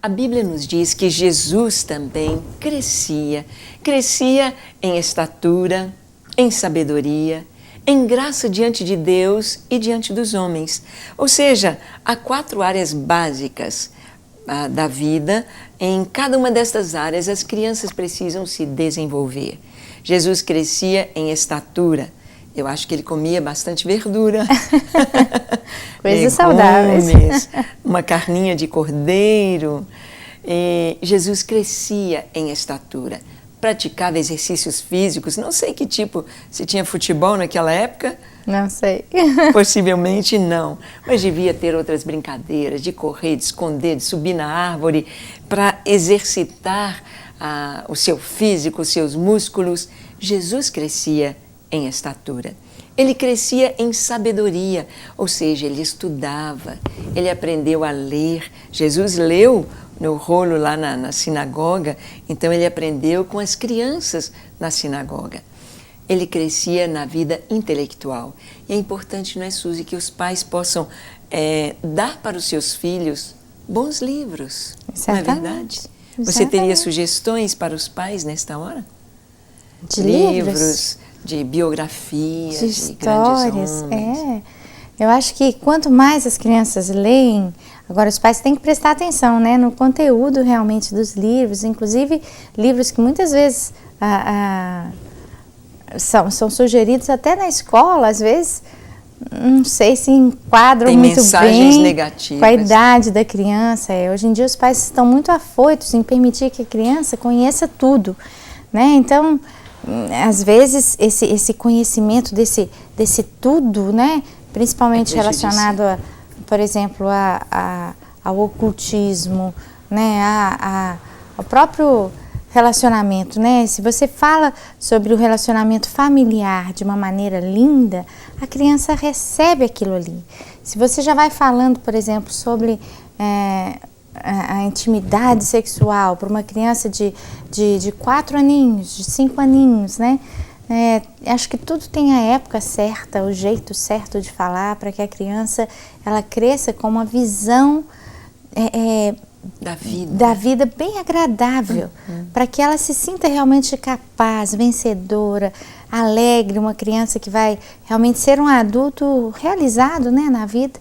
A Bíblia nos diz que Jesus também crescia em estatura, em sabedoria, em graça diante de Deus e diante dos homens. Ou seja, há 4 áreas básicas da vida. Em cada uma destas áreas, as crianças precisam se desenvolver. Jesus crescia em estatura. Eu acho que ele comia bastante verdura. Coisas saudáveis. Uma carninha de cordeiro. Jesus crescia em estatura. Praticava exercícios físicos. Não sei que tipo, se tinha futebol naquela época. Não sei. Possivelmente não. Mas devia ter outras brincadeiras, de correr, de esconder, de subir na árvore, para exercitar o seu físico, os seus músculos. Jesus crescia em estatura. Ele crescia em sabedoria, ou seja, ele estudava, ele aprendeu a ler. Jesus leu no rolo lá na sinagoga, então ele aprendeu com as crianças na sinagoga. Ele crescia na vida intelectual. E é importante, não é, Suzy, que os pais possam dar para os seus filhos bons livros, Exatamente. Não é verdade? Você teria sugestões para os pais nesta hora? De livros, de biografias, de histórias, grandes homens. Eu acho que quanto mais as crianças leem, agora os pais têm que prestar atenção, né, no conteúdo realmente dos livros, inclusive livros que muitas vezes são sugeridos até na escola, às vezes, não sei se enquadram tem muito mensagens bem negativas. Com a idade da criança. Hoje em dia os pais estão muito afoitos em permitir que a criança conheça tudo, né? Então, às vezes, esse conhecimento desse tudo, né, principalmente relacionado, por exemplo, ao ocultismo, né, ao próprio relacionamento, né? Se você fala sobre o relacionamento familiar de uma maneira linda, a criança recebe aquilo ali. Se você já vai falando, por exemplo, sobre a intimidade sexual para uma criança de 4 aninhos, de 5 aninhos, né? Acho que tudo tem a época certa, o jeito certo de falar para que a criança ela cresça com uma visão da vida bem agradável, para que ela se sinta realmente capaz, vencedora, alegre, uma criança que vai realmente ser um adulto realizado, né, na vida.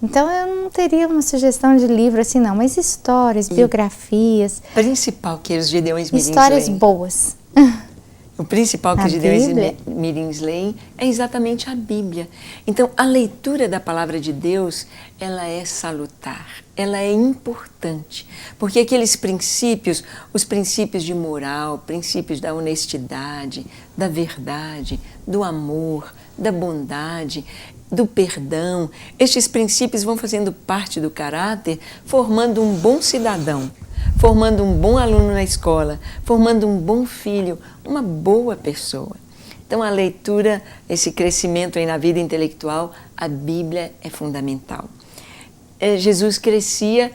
Então eu não teria uma sugestão de livro assim não, mas histórias, biografias. O principal que os Gideões Mirins histórias leem. boas. O principal que os Gideões Mirins leem é exatamente a Bíblia. Então, a leitura da Palavra de Deus, ela é salutar, ela é importante, porque aqueles princípios, os princípios de moral, princípios da honestidade, da verdade, do amor, da bondade, do perdão, estes princípios vão fazendo parte do caráter, formando um bom cidadão, formando um bom aluno na escola, formando um bom filho, uma boa pessoa. Então a leitura, esse crescimento aí na vida intelectual, a Bíblia é fundamental. Jesus crescia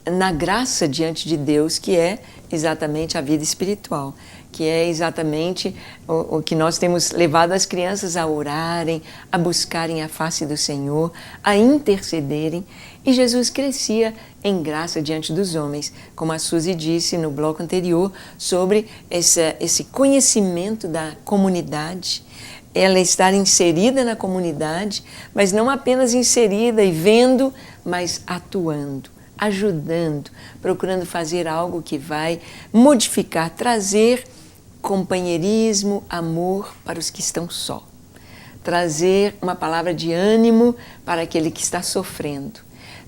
na graça diante de Deus, que é exatamente a vida espiritual, que é exatamente o que nós temos levado as crianças a orarem, a buscarem a face do Senhor, a intercederem. E Jesus crescia em graça diante dos homens, como a Suzy disse no bloco anterior, sobre esse conhecimento da comunidade, ela estar inserida na comunidade, mas não apenas inserida e vendo, mas atuando, ajudando, procurando fazer algo que vai modificar, trazer companheirismo, amor para os que estão só, trazer uma palavra de ânimo para aquele que está sofrendo,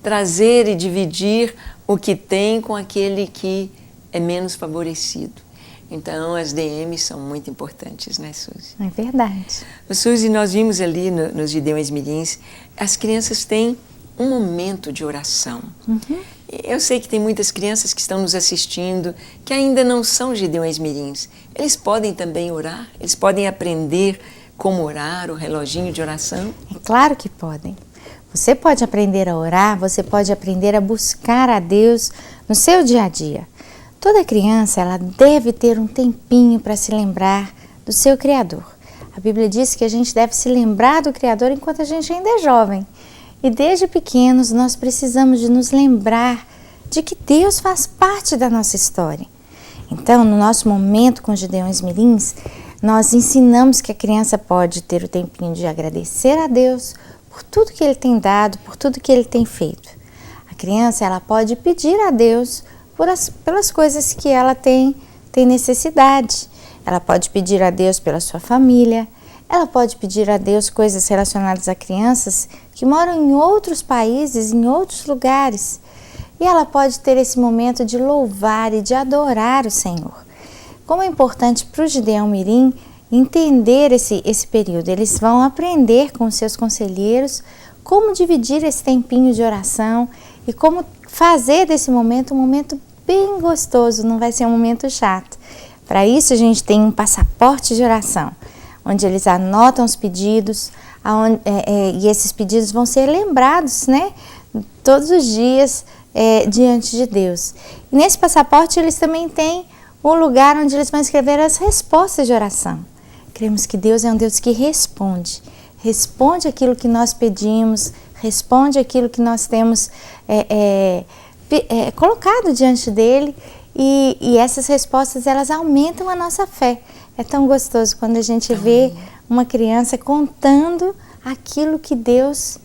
trazer e dividir o que tem com aquele que é menos favorecido. Então, as DMs são muito importantes, né, Suzy? É verdade. Suzy, nós vimos ali nos Gideões Mirins, as crianças têm um momento de oração. Eu sei que tem muitas crianças que estão nos assistindo que ainda não são Gideões Mirins. Eles podem também orar? Eles podem aprender como orar, o reloginho de oração? É claro que podem. Você pode aprender a orar, você pode aprender a buscar a Deus no seu dia a dia. Toda criança ela deve ter um tempinho para se lembrar do seu Criador. A Bíblia diz que a gente deve se lembrar do Criador enquanto a gente ainda é jovem. E desde pequenos nós precisamos de nos lembrar de que Deus faz parte da nossa história. Então, no nosso momento com Gideões Mirins, nós ensinamos que a criança pode ter o tempinho de agradecer a Deus por tudo que Ele tem dado, por tudo que Ele tem feito. A criança, ela pode pedir a Deus pelas coisas que ela tem necessidade. Ela pode pedir a Deus pela sua família, ela pode pedir a Deus coisas relacionadas a crianças que moram em outros países, em outros lugares. E ela pode ter esse momento de louvar e de adorar o Senhor. Como é importante para o Gideão Mirim entender esse período. Eles vão aprender com os seus conselheiros como dividir esse tempinho de oração e como fazer desse momento um momento bem gostoso, não vai ser um momento chato. Para isso a gente tem um passaporte de oração, onde eles anotam os pedidos, e esses pedidos vão ser lembrados, né, todos os dias diante de Deus. E nesse passaporte eles também têm um lugar onde eles vão escrever as respostas de oração. Cremos que Deus é um Deus que responde aquilo que nós pedimos, responde aquilo que nós temos colocado diante dele, e essas respostas, elas aumentam a nossa fé. É tão gostoso quando a gente vê uma criança contando aquilo que Deus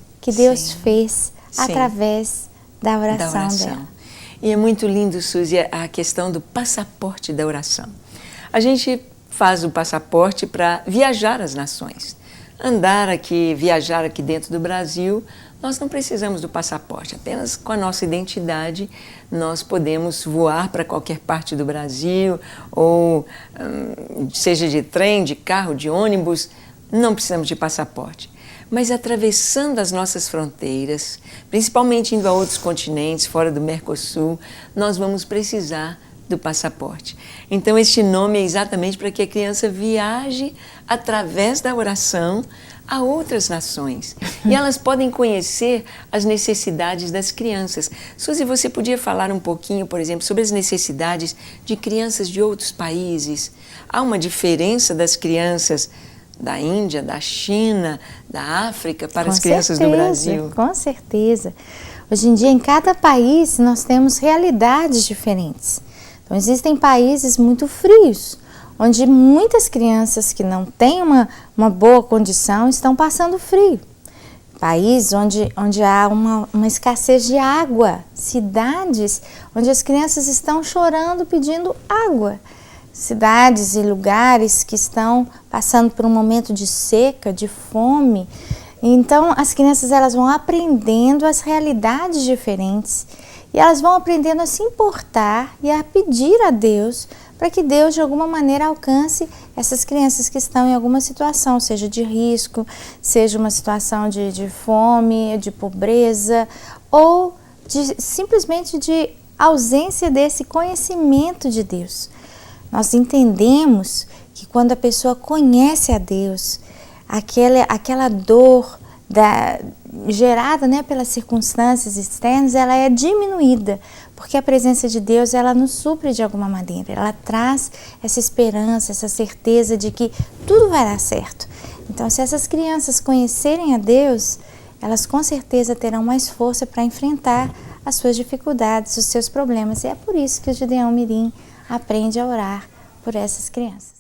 fez através da oração dela. E é muito lindo, Suzy, a questão do passaporte da oração. A gente faz o passaporte para viajar as nações. Viajar aqui dentro do Brasil, nós não precisamos do passaporte. Apenas com a nossa identidade nós podemos voar para qualquer parte do Brasil, ou seja de trem, de carro, de ônibus, não precisamos de passaporte. Mas atravessando as nossas fronteiras, principalmente indo a outros continentes, fora do Mercosul, nós vamos precisar do passaporte. Então, este nome é exatamente para que a criança viaje através da oração a outras nações. E elas podem conhecer as necessidades das crianças. Suzy, você podia falar um pouquinho, por exemplo, sobre as necessidades de crianças de outros países? Há uma diferença das crianças da Índia, da China, da África para as crianças do Brasil? Com certeza. Hoje em dia, em cada país, nós temos realidades diferentes. Então, existem países muito frios, onde muitas crianças que não têm uma boa condição estão passando frio. País onde há uma escassez de água, cidades onde as crianças estão chorando pedindo água. Cidades e lugares que estão passando por um momento de seca, de fome. Então, as crianças, elas vão aprendendo as realidades diferentes e elas vão aprendendo a se importar e a pedir a Deus para que Deus, de alguma maneira, alcance essas crianças que estão em alguma situação, seja de risco, seja uma situação de fome, de pobreza, ou simplesmente de ausência desse conhecimento de Deus. Nós entendemos que quando a pessoa conhece a Deus, aquela dor gerada, né, pelas circunstâncias externas, ela é diminuída, porque a presença de Deus, ela nos supre de alguma maneira, ela traz essa esperança, essa certeza de que tudo vai dar certo. Então, se essas crianças conhecerem a Deus, elas com certeza terão mais força para enfrentar as suas dificuldades, os seus problemas, e é por isso que o Gideão Mirim aprende a orar por essas crianças.